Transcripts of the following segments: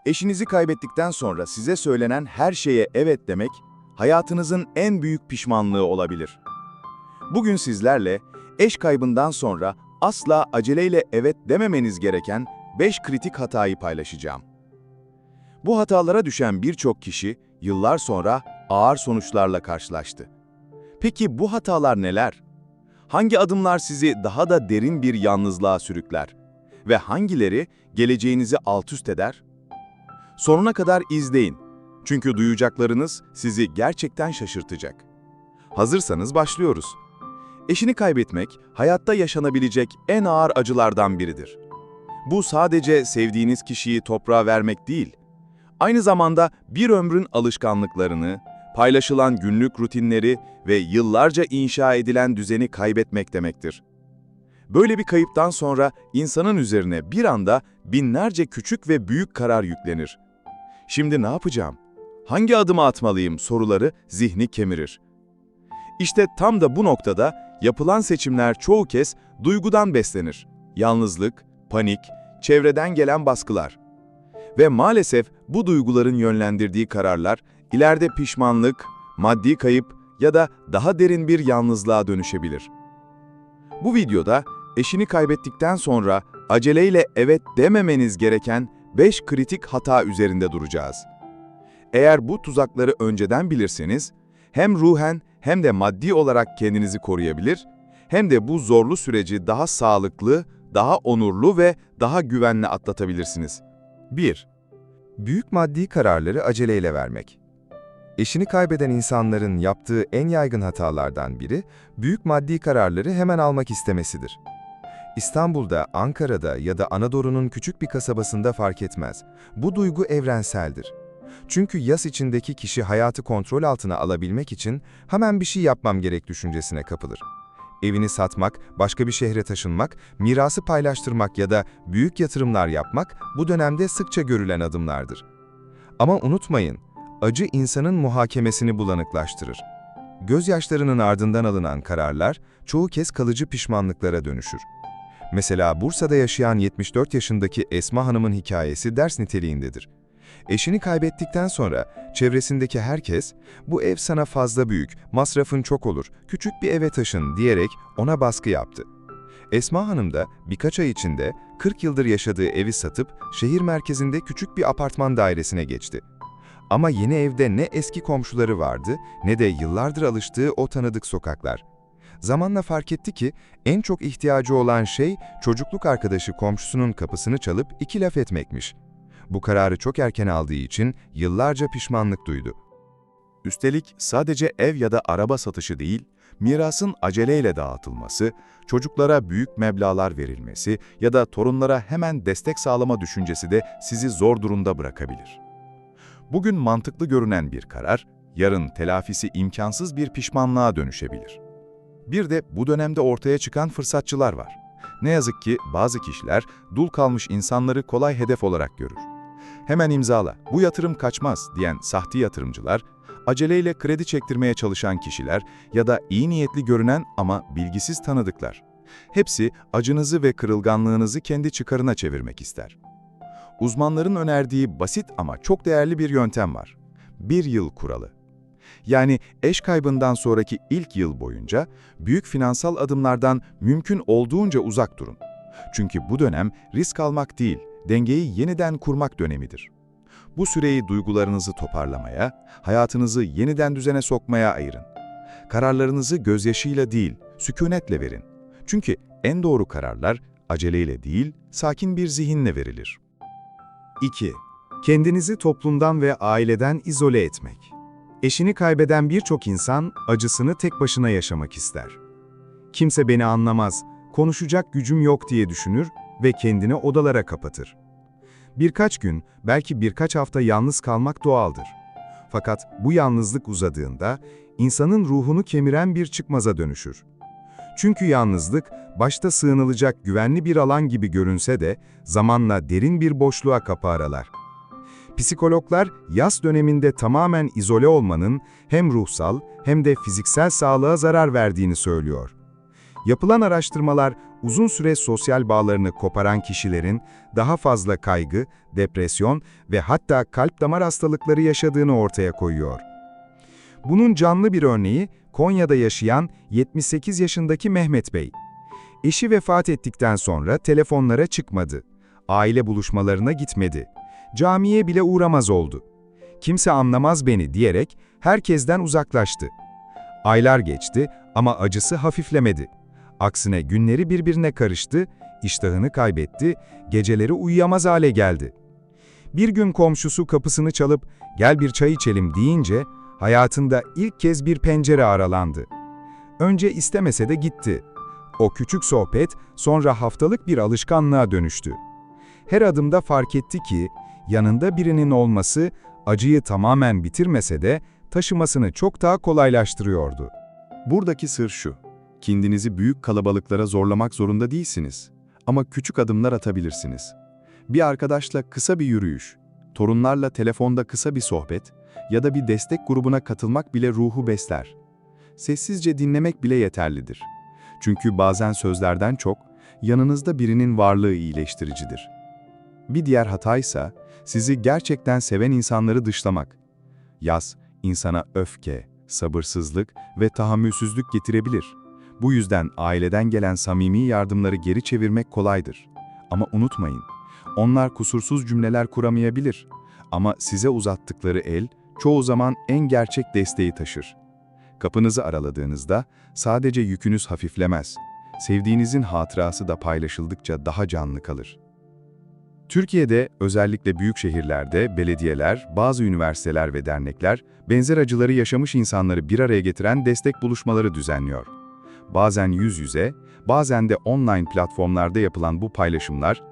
Eşinizi kaybettikten sonra size söylenen her şeye evet demek, hayatınızın en büyük pişmanlığı olabilir. Bugün sizlerle eş kaybından sonra asla aceleyle evet dememeniz gereken 5 kritik hatayı paylaşacağım. Bu hatalara düşen birçok kişi yıllar sonra ağır sonuçlarla karşılaştı. Peki bu hatalar neler? Hangi adımlar sizi daha da derin bir yalnızlığa sürükler? Ve hangileri geleceğinizi altüst eder? Sonuna kadar izleyin. Çünkü duyacaklarınız sizi gerçekten şaşırtacak. Hazırsanız başlıyoruz. Eşini kaybetmek, hayatta yaşanabilecek en ağır acılardan biridir. Bu sadece sevdiğiniz kişiyi toprağa vermek değil, aynı zamanda bir ömrün alışkanlıklarını, paylaşılan günlük rutinleri ve yıllarca inşa edilen düzeni kaybetmek demektir. Böyle bir kayıptan sonra insanın üzerine bir anda binlerce küçük ve büyük karar yüklenir. Şimdi ne yapacağım? Hangi adımı atmalıyım soruları zihni kemirir. İşte tam da bu noktada yapılan seçimler çoğu kez duygudan beslenir. Yalnızlık, panik, çevreden gelen baskılar. Ve maalesef bu duyguların yönlendirdiği kararlar ileride pişmanlık, maddi kayıp ya da daha derin bir yalnızlığa dönüşebilir. Bu videoda eşini kaybettikten sonra aceleyle evet dememeniz gereken 5 kritik hata üzerinde duracağız. Eğer bu tuzakları önceden bilirseniz, hem ruhen hem de maddi olarak kendinizi koruyabilir, hem de bu zorlu süreci daha sağlıklı, daha onurlu ve daha güvenli atlatabilirsiniz. 1. Büyük maddi kararları aceleyle vermek. Eşini kaybeden insanların yaptığı en yaygın hatalardan biri, büyük maddi kararları hemen almak istemesidir. İstanbul'da, Ankara'da ya da Anadolu'nun küçük bir kasabasında fark etmez. Bu duygu evrenseldir. Çünkü yas içindeki kişi hayatı kontrol altına alabilmek için hemen bir şey yapmam gerek düşüncesine kapılır. Evini satmak, başka bir şehre taşınmak, mirası paylaştırmak ya da büyük yatırımlar yapmak bu dönemde sıkça görülen adımlardır. Ama unutmayın, acı insanın muhakemesini bulanıklaştırır. Gözyaşlarının ardından alınan kararlar çoğu kez kalıcı pişmanlıklara dönüşür. Mesela Bursa'da yaşayan 74 yaşındaki Esma Hanım'ın hikayesi ders niteliğindedir. Eşini kaybettikten sonra çevresindeki herkes, "Bu ev sana fazla büyük, masrafın çok olur, küçük bir eve taşın." diyerek ona baskı yaptı. Esma Hanım da birkaç ay içinde 40 yıldır yaşadığı evi satıp şehir merkezinde küçük bir apartman dairesine geçti. Ama yeni evde ne eski komşuları vardı ne de yıllardır alıştığı o tanıdık sokaklar. Zamanla fark etti ki en çok ihtiyacı olan şey çocukluk arkadaşı komşusunun kapısını çalıp 2 laf etmekmiş. Bu kararı çok erken aldığı için yıllarca pişmanlık duydu. Üstelik sadece ev ya da araba satışı değil, mirasın aceleyle dağıtılması, çocuklara büyük meblağlar verilmesi ya da torunlara hemen destek sağlama düşüncesi de sizi zor durumda bırakabilir. Bugün mantıklı görünen bir karar, yarın telafisi imkansız bir pişmanlığa dönüşebilir. Bir de bu dönemde ortaya çıkan fırsatçılar var. Ne yazık ki bazı kişiler dul kalmış insanları kolay hedef olarak görür. "Hemen imzala, bu yatırım kaçmaz." diyen sahte yatırımcılar, aceleyle kredi çektirmeye çalışan kişiler ya da iyi niyetli görünen ama bilgisiz tanıdıklar. Hepsi acınızı ve kırılganlığınızı kendi çıkarına çevirmek ister. Uzmanların önerdiği basit ama çok değerli bir yöntem var. 1 yıl kuralı. Yani eş kaybından sonraki ilk yıl boyunca büyük finansal adımlardan mümkün olduğunca uzak durun. Çünkü bu dönem risk almak değil, dengeyi yeniden kurmak dönemidir. Bu süreyi duygularınızı toparlamaya, hayatınızı yeniden düzene sokmaya ayırın. Kararlarınızı gözyaşıyla değil, sükunetle verin. Çünkü en doğru kararlar aceleyle değil, sakin bir zihinle verilir. 2. Kendinizi toplumdan ve aileden izole etmek. Eşini kaybeden birçok insan acısını tek başına yaşamak ister. "Kimse beni anlamaz, konuşacak gücüm yok." diye düşünür ve kendini odalara kapatır. Birkaç gün, belki birkaç hafta yalnız kalmak doğaldır. Fakat bu yalnızlık uzadığında insanın ruhunu kemiren bir çıkmaza dönüşür. Çünkü yalnızlık, başta sığınılacak güvenli bir alan gibi görünse de zamanla derin bir boşluğa kapı aralar. Psikologlar, yas döneminde tamamen izole olmanın hem ruhsal hem de fiziksel sağlığa zarar verdiğini söylüyor. Yapılan araştırmalar uzun süre sosyal bağlarını koparan kişilerin daha fazla kaygı, depresyon ve hatta kalp damar hastalıkları yaşadığını ortaya koyuyor. Bunun canlı bir örneği Konya'da yaşayan 78 yaşındaki Mehmet Bey. Eşi vefat ettikten sonra telefonlara çıkmadı. Aile buluşmalarına gitmedi. Camiye bile uğramaz oldu. Kimse anlamaz beni diyerek herkesten uzaklaştı. Aylar geçti ama acısı hafiflemedi. Aksine günleri birbirine karıştı, iştahını kaybetti, geceleri uyuyamaz hale geldi. Bir gün komşusu kapısını çalıp "Gel bir çay içelim" deyince hayatında ilk kez bir pencere aralandı. Önce istemese de gitti. O küçük sohbet sonra haftalık bir alışkanlığa dönüştü. Her adımda fark etti ki yanında birinin olması acıyı tamamen bitirmese de taşımasını çok daha kolaylaştırıyordu. Buradaki sır şu: kendinizi büyük kalabalıklara zorlamak zorunda değilsiniz. Ama küçük adımlar atabilirsiniz. Bir arkadaşla kısa bir yürüyüş, torunlarla telefonda kısa bir sohbet ya da bir destek grubuna katılmak bile ruhu besler. Sessizce dinlemek bile yeterlidir. Çünkü bazen sözlerden çok, yanınızda birinin varlığı iyileştiricidir. Bir diğer hataysa, sizi gerçekten seven insanları dışlamak. Yas, insana öfke, sabırsızlık ve tahammülsüzlük getirebilir. Bu yüzden aileden gelen samimi yardımları geri çevirmek kolaydır. Ama unutmayın, onlar kusursuz cümleler kuramayabilir. Ama size uzattıkları el, çoğu zaman en gerçek desteği taşır. Kapınızı araladığınızda sadece yükünüz hafiflemez, sevdiğinizin hatırası da paylaşıldıkça daha canlı kalır. Türkiye'de, özellikle büyük şehirlerde, belediyeler, bazı üniversiteler ve dernekler, benzer acıları yaşamış insanları bir araya getiren destek buluşmaları düzenliyor. Bazen yüz yüze, bazen de online platformlarda yapılan bu paylaşımlar,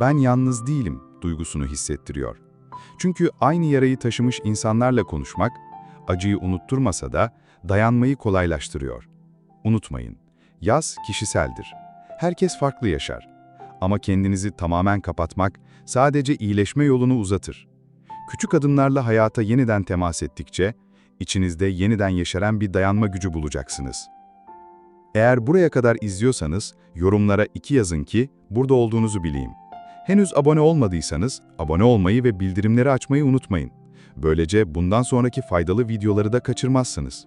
"Ben yalnız değilim" duygusunu hissettiriyor. Çünkü aynı yarayı taşımış insanlarla konuşmak, acıyı unutturmasa da dayanmayı kolaylaştırıyor. Unutmayın, yas kişiseldir. Herkes farklı yaşar. Ama kendinizi tamamen kapatmak sadece iyileşme yolunu uzatır. Küçük adımlarla hayata yeniden temas ettikçe, içinizde yeniden yeşeren bir dayanma gücü bulacaksınız. Eğer buraya kadar izliyorsanız, yorumlara 2 yazın ki burada olduğunuzu bileyim. Henüz abone olmadıysanız, abone olmayı ve bildirimleri açmayı unutmayın. Böylece bundan sonraki faydalı videoları da kaçırmazsınız.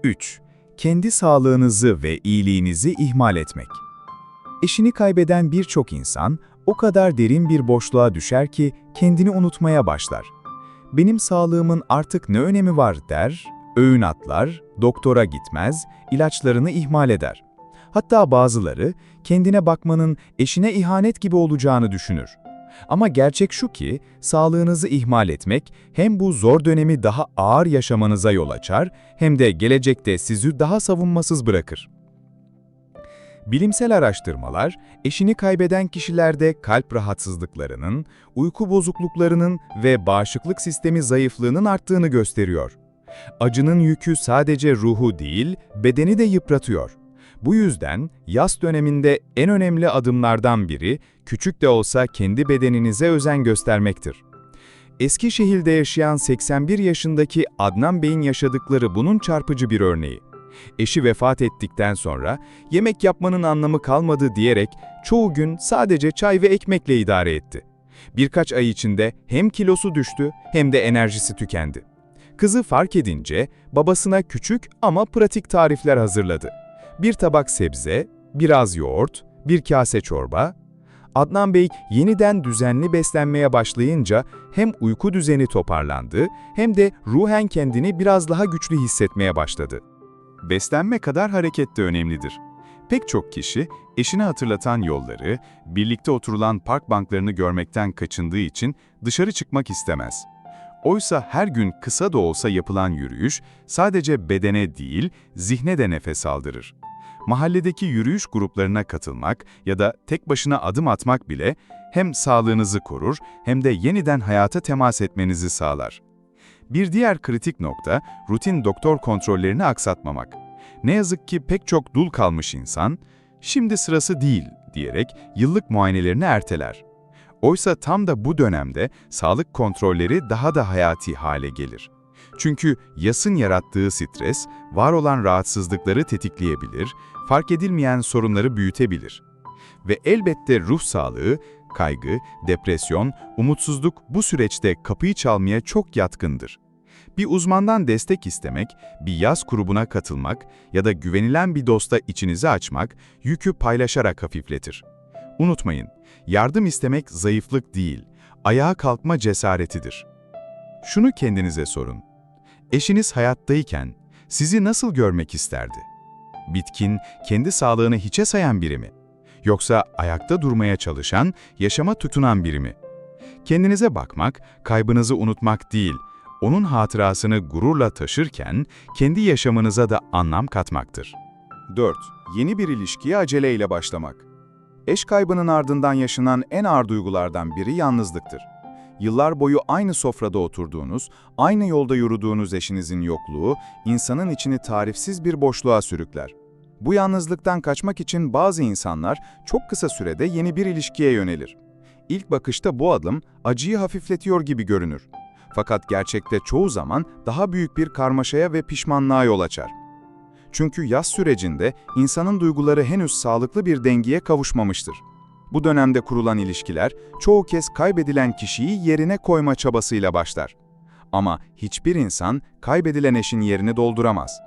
3. Kendi sağlığınızı ve iyiliğinizi ihmal etmek. Eşini kaybeden birçok insan o kadar derin bir boşluğa düşer ki kendini unutmaya başlar. "Benim sağlığımın artık ne önemi var?" der, öğün atlar, doktora gitmez, ilaçlarını ihmal eder. Hatta bazıları kendine bakmanın eşine ihanet gibi olacağını düşünür. Ama gerçek şu ki, sağlığınızı ihmal etmek hem bu zor dönemi daha ağır yaşamanıza yol açar, hem de gelecekte sizi daha savunmasız bırakır. Bilimsel araştırmalar, eşini kaybeden kişilerde kalp rahatsızlıklarının, uyku bozukluklarının ve bağışıklık sistemi zayıflığının arttığını gösteriyor. Acının yükü sadece ruhu değil, bedeni de yıpratıyor. Bu yüzden yas döneminde en önemli adımlardan biri, küçük de olsa kendi bedeninize özen göstermektir. Eskişehir'de yaşayan 81 yaşındaki Adnan Bey'in yaşadıkları bunun çarpıcı bir örneği. Eşi vefat ettikten sonra yemek yapmanın anlamı kalmadı diyerek çoğu gün sadece çay ve ekmekle idare etti. Birkaç ay içinde hem kilosu düştü hem de enerjisi tükendi. Kızı fark edince babasına küçük ama pratik tarifler hazırladı. Bir tabak sebze, biraz yoğurt, bir kase çorba. Adnan Bey yeniden düzenli beslenmeye başlayınca hem uyku düzeni toparlandı hem de ruhen kendini biraz daha güçlü hissetmeye başladı. Beslenme kadar hareket de önemlidir. Pek çok kişi eşine hatırlatan yolları, birlikte oturulan park banklarını görmekten kaçındığı için dışarı çıkmak istemez. Oysa her gün kısa da olsa yapılan yürüyüş sadece bedene değil, zihne de nefes aldırır. Mahalledeki yürüyüş gruplarına katılmak ya da tek başına adım atmak bile hem sağlığınızı korur hem de yeniden hayata temas etmenizi sağlar. Bir diğer kritik nokta, rutin doktor kontrollerini aksatmamak. Ne yazık ki pek çok dul kalmış insan, "Şimdi sırası değil" diyerek yıllık muayenelerini erteler. Oysa tam da bu dönemde sağlık kontrolleri daha da hayati hale gelir. Çünkü yasın yarattığı stres, var olan rahatsızlıkları tetikleyebilir, fark edilmeyen sorunları büyütebilir. Ve elbette ruh sağlığı, kaygı, depresyon, umutsuzluk bu süreçte kapıyı çalmaya çok yatkındır. Bir uzmandan destek istemek, bir yaz grubuna katılmak ya da güvenilen bir dosta içinizi açmak yükü paylaşarak hafifletir. Unutmayın, yardım istemek zayıflık değil, ayağa kalkma cesaretidir. Şunu kendinize sorun. Eşiniz hayattayken sizi nasıl görmek isterdi? Bitkin, kendi sağlığını hiçe sayan biri mi? Yoksa ayakta durmaya çalışan, yaşama tutunan biri mi? Kendinize bakmak, kaybınızı unutmak değil, onun hatırasını gururla taşırken kendi yaşamınıza da anlam katmaktır. 4. Yeni bir ilişkiye aceleyle başlamak. Eş kaybının ardından yaşanan en ağır duygulardan biri yalnızlıktır. Yıllar boyu aynı sofrada oturduğunuz, aynı yolda yürüdüğünüz eşinizin yokluğu, insanın içini tarifsiz bir boşluğa sürükler. Bu yalnızlıktan kaçmak için bazı insanlar çok kısa sürede yeni bir ilişkiye yönelir. İlk bakışta bu adım acıyı hafifletiyor gibi görünür. Fakat gerçekte çoğu zaman daha büyük bir karmaşaya ve pişmanlığa yol açar. Çünkü yaz sürecinde insanın duyguları henüz sağlıklı bir dengeye kavuşmamıştır. Bu dönemde kurulan ilişkiler çoğu kez kaybedilen kişiyi yerine koyma çabasıyla başlar. Ama hiçbir insan kaybedilen eşin yerini dolduramaz.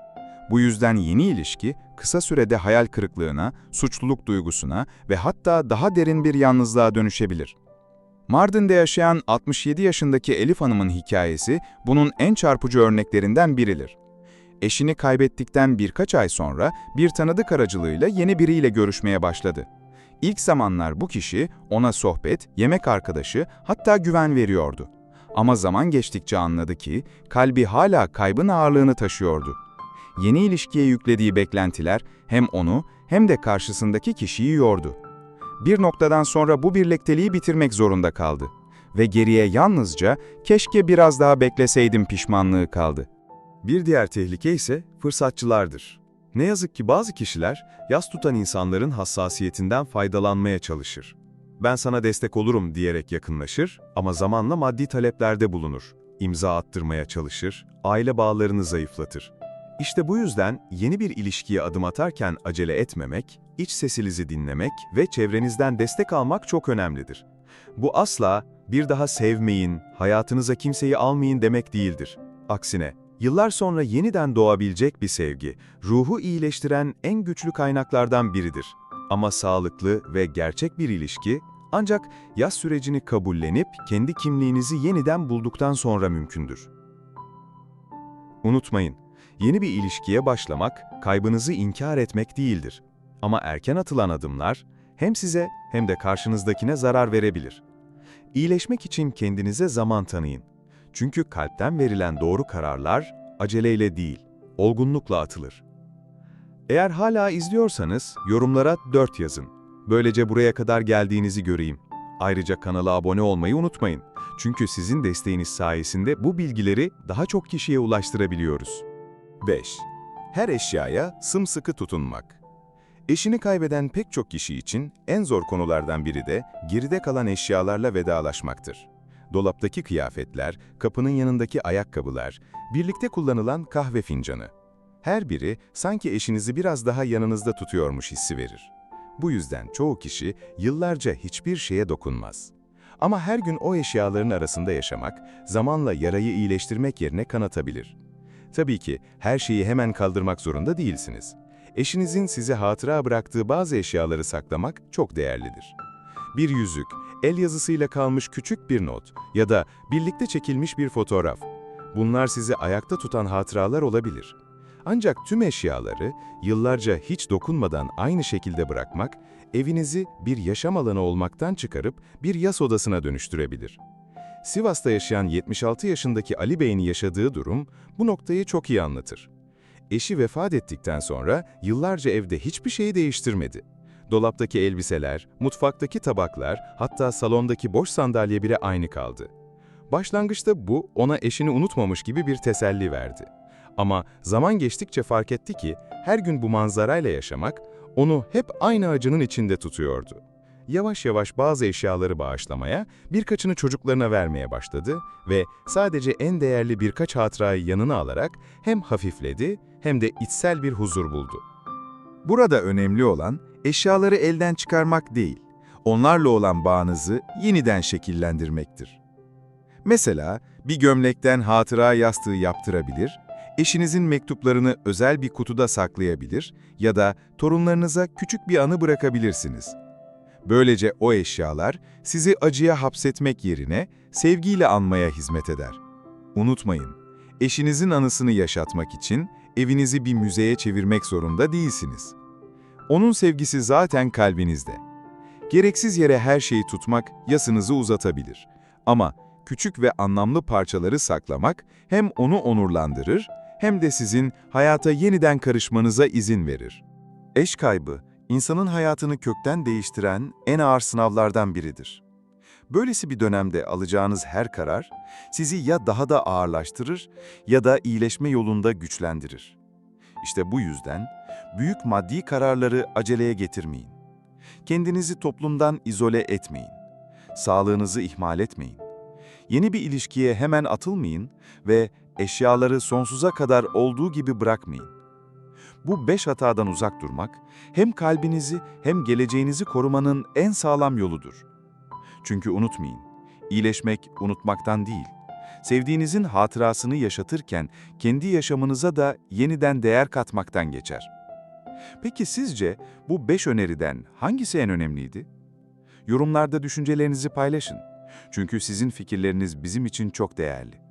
Bu yüzden yeni ilişki kısa sürede hayal kırıklığına, suçluluk duygusuna ve hatta daha derin bir yalnızlığa dönüşebilir. Mardin'de yaşayan 67 yaşındaki Elif Hanım'ın hikayesi bunun en çarpıcı örneklerinden biridir. Eşini kaybettikten birkaç ay sonra bir tanıdık aracılığıyla yeni biriyle görüşmeye başladı. İlk zamanlar bu kişi ona sohbet, yemek arkadaşı, hatta güven veriyordu. Ama zaman geçtikçe anladı ki kalbi hala kaybın ağırlığını taşıyordu. Yeni ilişkiye yüklediği beklentiler hem onu hem de karşısındaki kişiyi yordu. Bir noktadan sonra bu birlikteliği bitirmek zorunda kaldı. Ve geriye yalnızca "keşke biraz daha bekleseydim" pişmanlığı kaldı. Bir diğer tehlike ise fırsatçılardır. Ne yazık ki bazı kişiler yas tutan insanların hassasiyetinden faydalanmaya çalışır. "Ben sana destek olurum" diyerek yakınlaşır ama zamanla maddi taleplerde bulunur. İmza attırmaya çalışır, aile bağlarını zayıflatır. İşte bu yüzden yeni bir ilişkiye adım atarken acele etmemek, iç sesinizi dinlemek ve çevrenizden destek almak çok önemlidir. Bu asla "bir daha sevmeyin, hayatınıza kimseyi almayın" demek değildir. Aksine, yıllar sonra yeniden doğabilecek bir sevgi, ruhu iyileştiren en güçlü kaynaklardan biridir. Ama sağlıklı ve gerçek bir ilişki, ancak yas sürecini kabullenip kendi kimliğinizi yeniden bulduktan sonra mümkündür. Unutmayın, yeni bir ilişkiye başlamak, kaybınızı inkar etmek değildir. Ama erken atılan adımlar, hem size hem de karşınızdakine zarar verebilir. İyileşmek için kendinize zaman tanıyın. Çünkü kalpten verilen doğru kararlar, aceleyle değil, olgunlukla atılır. Eğer hala izliyorsanız, yorumlara 4 yazın. Böylece buraya kadar geldiğinizi göreyim. Ayrıca kanala abone olmayı unutmayın. Çünkü sizin desteğiniz sayesinde bu bilgileri daha çok kişiye ulaştırabiliyoruz. 5. Her eşyaya sımsıkı tutunmak. Eşini kaybeden pek çok kişi için en zor konulardan biri de geride kalan eşyalarla vedalaşmaktır. Dolaptaki kıyafetler, kapının yanındaki ayakkabılar, birlikte kullanılan kahve fincanı. Her biri sanki eşinizi biraz daha yanınızda tutuyormuş hissi verir. Bu yüzden çoğu kişi yıllarca hiçbir şeye dokunmaz. Ama her gün o eşyaların arasında yaşamak, zamanla yarayı iyileştirmek yerine kanatabilir. Tabii ki her şeyi hemen kaldırmak zorunda değilsiniz. Eşinizin size hatıra bıraktığı bazı eşyaları saklamak çok değerlidir. Bir yüzük, el yazısıyla kalmış küçük bir not ya da birlikte çekilmiş bir fotoğraf. Bunlar sizi ayakta tutan hatıralar olabilir. Ancak tüm eşyaları yıllarca hiç dokunmadan aynı şekilde bırakmak, evinizi bir yaşam alanı olmaktan çıkarıp bir yas odasına dönüştürebilir. Sivas'ta yaşayan 76 yaşındaki Ali Bey'in yaşadığı durum bu noktayı çok iyi anlatır. Eşi vefat ettikten sonra yıllarca evde hiçbir şeyi değiştirmedi. Dolaptaki elbiseler, mutfaktaki tabaklar, hatta salondaki boş sandalye bile aynı kaldı. Başlangıçta bu ona eşini unutmamış gibi bir teselli verdi. Ama zaman geçtikçe fark etti ki her gün bu manzarayla yaşamak onu hep aynı acının içinde tutuyordu. yavaş yavaş bazı eşyaları bağışlamaya, birkaçını çocuklarına vermeye başladı ve sadece en değerli birkaç hatırayı yanına alarak hem hafifledi hem de içsel bir huzur buldu. Burada önemli olan eşyaları elden çıkarmak değil, onlarla olan bağınızı yeniden şekillendirmektir. Mesela bir gömlekten hatıra yastığı yaptırabilir, eşinizin mektuplarını özel bir kutuda saklayabilir ya da torunlarınıza küçük bir anı bırakabilirsiniz. Böylece o eşyalar sizi acıya hapsetmek yerine sevgiyle anmaya hizmet eder. Unutmayın, eşinizin anısını yaşatmak için evinizi bir müzeye çevirmek zorunda değilsiniz. Onun sevgisi zaten kalbinizde. Gereksiz yere her şeyi tutmak yasınızı uzatabilir. Ama küçük ve anlamlı parçaları saklamak hem onu onurlandırır hem de sizin hayata yeniden karışmanıza izin verir. Eş kaybı, insanın hayatını kökten değiştiren en ağır sınavlardan biridir. Böylesi bir dönemde alacağınız her karar, sizi ya daha da ağırlaştırır ya da iyileşme yolunda güçlendirir. İşte bu yüzden büyük maddi kararları aceleye getirmeyin. Kendinizi toplumdan izole etmeyin. Sağlığınızı ihmal etmeyin. Yeni bir ilişkiye hemen atılmayın ve eşyaları sonsuza kadar olduğu gibi bırakmayın. Bu 5 hatadan uzak durmak, hem kalbinizi hem geleceğinizi korumanın en sağlam yoludur. Çünkü unutmayın, iyileşmek unutmaktan değil, sevdiğinizin hatırasını yaşatırken kendi yaşamınıza da yeniden değer katmaktan geçer. Peki sizce bu 5 öneriden hangisi en önemliydi? Yorumlarda düşüncelerinizi paylaşın. Çünkü sizin fikirleriniz bizim için çok değerli.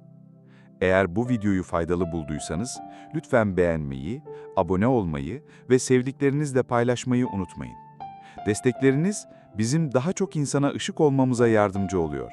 Eğer bu videoyu faydalı bulduysanız, lütfen beğenmeyi, abone olmayı ve sevdiklerinizle paylaşmayı unutmayın. Destekleriniz bizim daha çok insana ışık olmamıza yardımcı oluyor.